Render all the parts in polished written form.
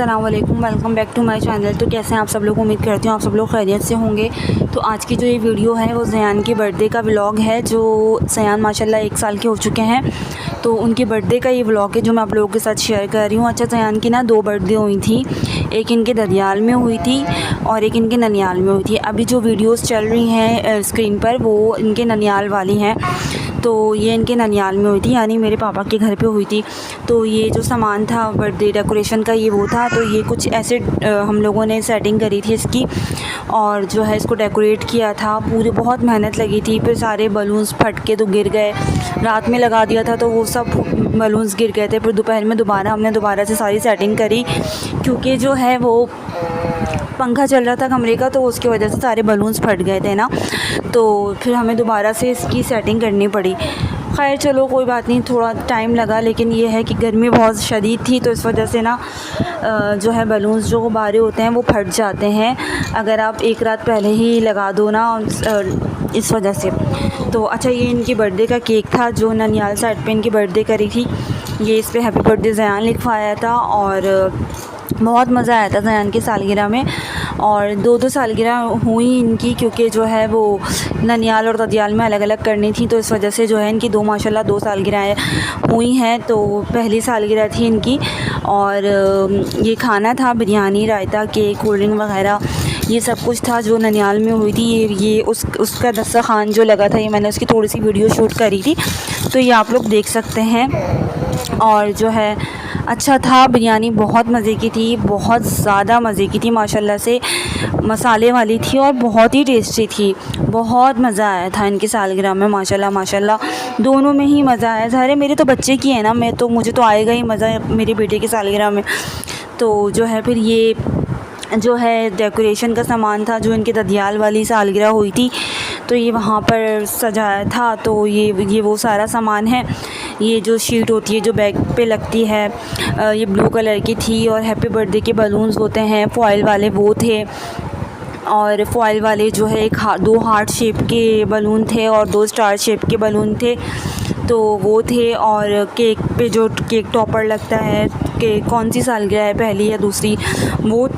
अस्सलाम वालेकुम, welcome back to my channel. तो कैसे हैं आप सब लोग? उम्मीद करती हूँ आप सब लोग खैरियत से होंगे। तो आज की जो ये वीडियो है वो ज़यान की बर्थडे का व्लॉग है। जो ज़यान माशाल्लाह 1 साल के हो चुके हैं, तो उनकी बर्थडे का ये व्लॉग है जो मैं आप लोगों के साथ शेयर कर रही हूँ। अच्छा, ज़यान की ना 2 बर्थडे हुई थी, एक इनके ददियाल में हुई थी और एक इनके ननियाल में हुई थी। अभी जो वीडियोज़ चल रही हैं स्क्रीन पर वो इनके ननियाल वाली हैं। तो ये इनके ननियाल में हुई थी, यानी मेरे पापा के घर पे हुई थी। तो ये जो सामान था बर्थडे डेकोरेशन का ये वो था। तो ये कुछ ऐसे हम लोगों ने सेटिंग करी थी इसकी और जो है इसको डेकोरेट किया था। पूरी बहुत मेहनत लगी थी। फिर सारे बलून्स फट के तो गिर गए, रात में लगा दिया था तो वो सब बलून्स गिर गए थे। फिर दोपहर में हमने दोबारा से सारी सेटिंग करी, क्योंकि जो है वो पंखा चल रहा था कमरे का, तो उसकी वजह से सारे बलून्स फट गए थे ना। तो फिर हमें दोबारा से इसकी सेटिंग करनी पड़ी। खैर चलो कोई बात नहीं, थोड़ा टाइम लगा, लेकिन ये है कि गर्मी बहुत शदीद थी तो इस वजह से ना जो है बलून्स जो गुब्बारे होते हैं वो फट जाते हैं अगर आप एक रात पहले ही लगा दो ना, इस वजह से। तो अच्छा, ये इनकी बर्थडे का केक था जो ननियाल साइड पे इनकी बर्थडे करी थी। ये इस पर हैप्पी बर्थडे ज़यान लिखवाया था और बहुत मज़ा आया था ज़यान की सालगिरह में। और 2 सालगिरह हुई इनकी, क्योंकि जो है वो ननियाल और ददियाल में अलग अलग करनी थी, तो इस वजह से जो है इनकी माशाल्लाह 2 सालगिरह हुई हैं। तो पहली सालगिरह थी इनकी और ये खाना था बिरयानी, रायता, केक, कोल्ड ड्रिंक वगैरह, ये सब कुछ था जो ननियाल में हुई थी। ये उसका दस्तरखान जो लगा था, ये मैंने उसकी थोड़ी सी वीडियो शूट करी थी, तो ये आप लोग देख सकते हैं। और जो है अच्छा था, बिरयानी बहुत मज़े की थी, बहुत ज़्यादा मज़े की थी माशाल्लाह से, मसाले वाली थी और बहुत ही टेस्टी थी। बहुत मज़ा आया था इनकी सालगिरह में माशाल्लाह दोनों में ही मज़ा आया। ज़ाहिर है मेरे तो बच्चे की है ना, मुझे तो आएगा ही मज़ा मेरे बेटे की सालगिरह में। तो जो है फिर ये जो है डेकोरेशन का सामान था जो इनके ददियाल वाली सालगिरह हुई थी, तो ये वहाँ पर सजाया था। तो ये वो सारा सामान है। ये जो शीट होती है जो बैग पे लगती है, ये ब्लू कलर की थी और हैप्पी बर्थडे के बलून्स होते हैं फॉइल वाले, वो थे। और फॉइल वाले जो है 2 हार्ट शेप के बलून थे और 2 स्टार शेप के बलून थे, तो वो थे। और केक पे जो केक टॉपर लगता है कि कौन सी सालगिरह है, पहली या दूसरी, वो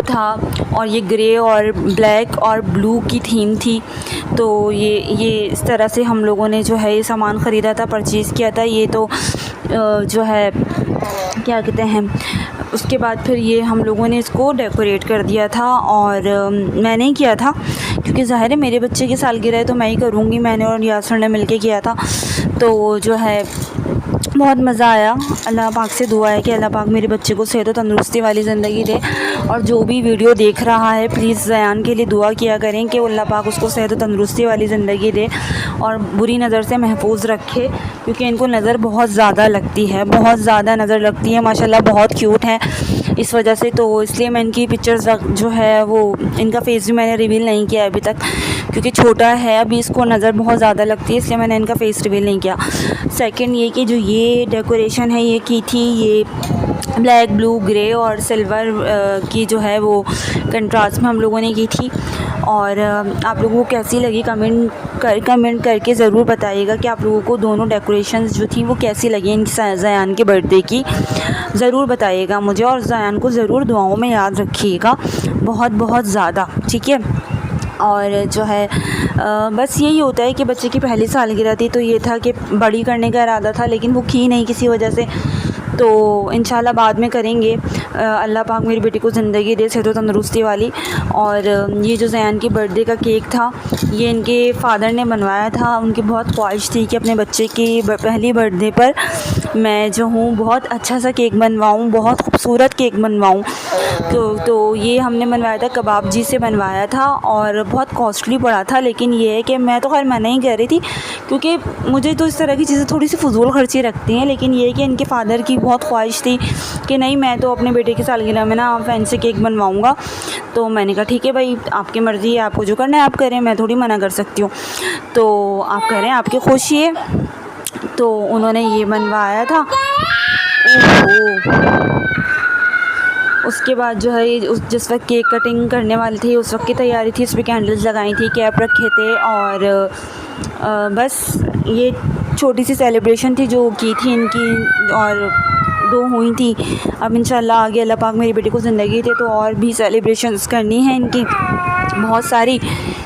था। और ये ग्रे और ब्लैक और ब्लू की थीम थी। तो ये इस तरह से हम लोगों ने जो है ये सामान ख़रीदा था, परचेज़ किया था। ये तो जो है क्या कहते हैं, उसके बाद फिर ये हम लोगों ने इसको डेकोरेट कर दिया था। और मैंने ही किया था, क्योंकि ज़ाहिर है मेरे बच्चे की सालगिरह है तो मैं ही करूँगी। मैंने और यासर ने मिलके किया था। तो जो है बहुत मज़ा आया। अल्लाह पाक से दुआ है कि अल्लाह पाक मेरे बच्चे को सेहत और तंदुरुस्ती वाली ज़िंदगी दे। और जो भी वीडियो देख रहा है प्लीज़ ज़यान के लिए दुआ किया करें कि अल्लाह पाक उसको सेहत और तंदुरुस्ती वाली ज़िंदगी दे और बुरी नज़र से महफूज रखे, क्योंकि इनको नज़र बहुत ज़्यादा लगती है, बहुत ज़्यादा नज़र लगती है। माशाल्लाह बहुत क्यूट है इस वजह से। तो इसलिए मैं इनकी पिक्चर्स जो है वो, इनका फेस भी मैंने रिवील नहीं किया अभी तक, क्योंकि छोटा है अभी, इसको नज़र बहुत ज़्यादा लगती है, इसलिए मैंने इनका फेस रिवील नहीं किया। सेकंड ये कि जो ये डेकोरेशन है ये की थी, ये ब्लैक, ब्लू, ग्रे और सिल्वर की जो है वो कंट्रास्ट में हम लोगों ने की थी। और आप लोगों को कैसी लगी कमेंट करके ज़रूर बताइएगा कि आप लोगों को दोनों डेकोरेशंस जो थी वो कैसी लगी इनकी ज़यान के बर्थडे की, ज़रूर बताइएगा मुझे। और ज़यान को ज़रूर दुआओं में याद रखिएगा बहुत बहुत ज़्यादा, ठीक है। और जो है बस यही होता है कि बच्चे की पहली सालगिरह थी, तो ये था कि बड़ी करने का इरादा था, लेकिन वो की नहीं किसी वजह से। तो इंशाल्लाह बाद में करेंगे। अल्लाह पाक मेरी बेटी को ज़िंदगी दे, सेहत और तंदुरुस्ती वाली। और ये जो ज़यान की बर्थडे का केक था ये इनके फ़ादर ने बनवाया था। उनकी बहुत ख्वाहिश थी कि अपने बच्चे की पहली बर्थडे पर मैं जो हूँ बहुत अच्छा सा केक बनवाऊँ, बहुत खूबसूरत केक बनवाऊँ। तो ये हमने बनवाया था, कबाब जी से बनवाया था और बहुत कॉस्टली पड़ा था। लेकिन ये है कि मैं तो खैर मना ही कर रही थी, क्योंकि मुझे तो इस तरह की चीज़ें थोड़ी सी फजूल खर्ची रखती हैं। लेकिन ये है कि इनके फ़ादर की बहुत ख्वाहिश थी कि नहीं, मैं तो अपने बेटे की सालगिरह में ना फैंसी केक बनवाऊँगा। तो मैंने कहा ठीक है भाई, आपकी मर्ज़ी है, आपको जो करना है आप करें, मैं थोड़ी मना कर सकती हूँ। तो आप करें, आपकी खुशी है। तो उन्होंने ये बनवाया था। उसके बाद जो है जिस वक्त केक कटिंग करने वाली थी उस वक्त की तैयारी थी, उस पर कैंडल्स लगाई थी, कैप रखे थे और बस ये छोटी सी सेलिब्रेशन थी जो की थी इनकी। और 2 हुई थी। अब इंशाल्लाह आगे अल्लाह पाक मेरी बेटी को ज़िंदगी दे तो और भी सेलिब्रेशंस करनी है इनकी बहुत सारी,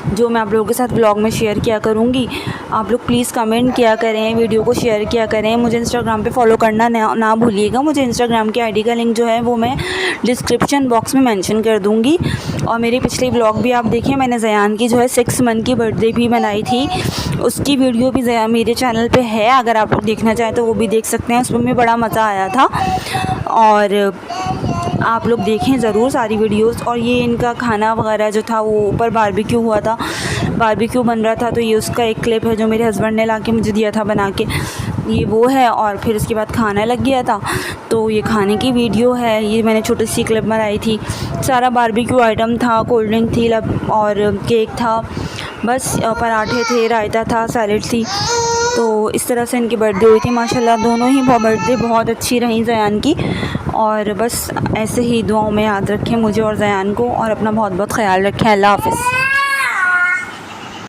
जो मैं आप लोगों के साथ ब्लॉग में शेयर किया करूँगी। आप लोग प्लीज़ कमेंट किया करें, वीडियो को शेयर किया करें। मुझे इंस्टाग्राम पे फॉलो करना ना भूलिएगा। मुझे इंस्टाग्राम की आईडी का लिंक जो है वो मैं डिस्क्रिप्शन बॉक्स में मेंशन कर दूँगी। और मेरी पिछली ब्लॉग भी आप देखिए, मैंने ज़यान की जो है 6 मंथ की बर्थडे भी बनाई थी, उसकी वीडियो भी मेरे चैनल पे है। अगर आप लोग देखना चाहें तो वो भी देख सकते हैं, उसमें भी बड़ा मज़ा आया था। और आप लोग देखें ज़रूर सारी वीडियोस। और ये इनका खाना वगैरह जो था वो ऊपर बारबेक्यू हुआ था, बारबेक्यू बन रहा था, तो ये उसका एक क्लिप है जो मेरे हस्बैंड ने ला के मुझे दिया था बना के, ये वो है। और फिर उसके बाद खाना लग गया था, तो ये खाने की वीडियो है। ये मैंने छोटी सी क्लिप बनाई थी, सारा बारबेक्यू आइटम था, कोल्ड ड्रिंक थी और केक था, बस पराठे थे, रायता था, सैलेड थी। तो इस तरह से इनकी बर्थडे हुई थी। माशाल्लाह दोनों ही बर्थडे बहुत अच्छी रही ज़यान की। और बस ऐसे ही दुआओं में याद रखें मुझे और ज़यान को, और अपना बहुत बहुत ख्याल रखें। अल्लाह हाफ़िज़।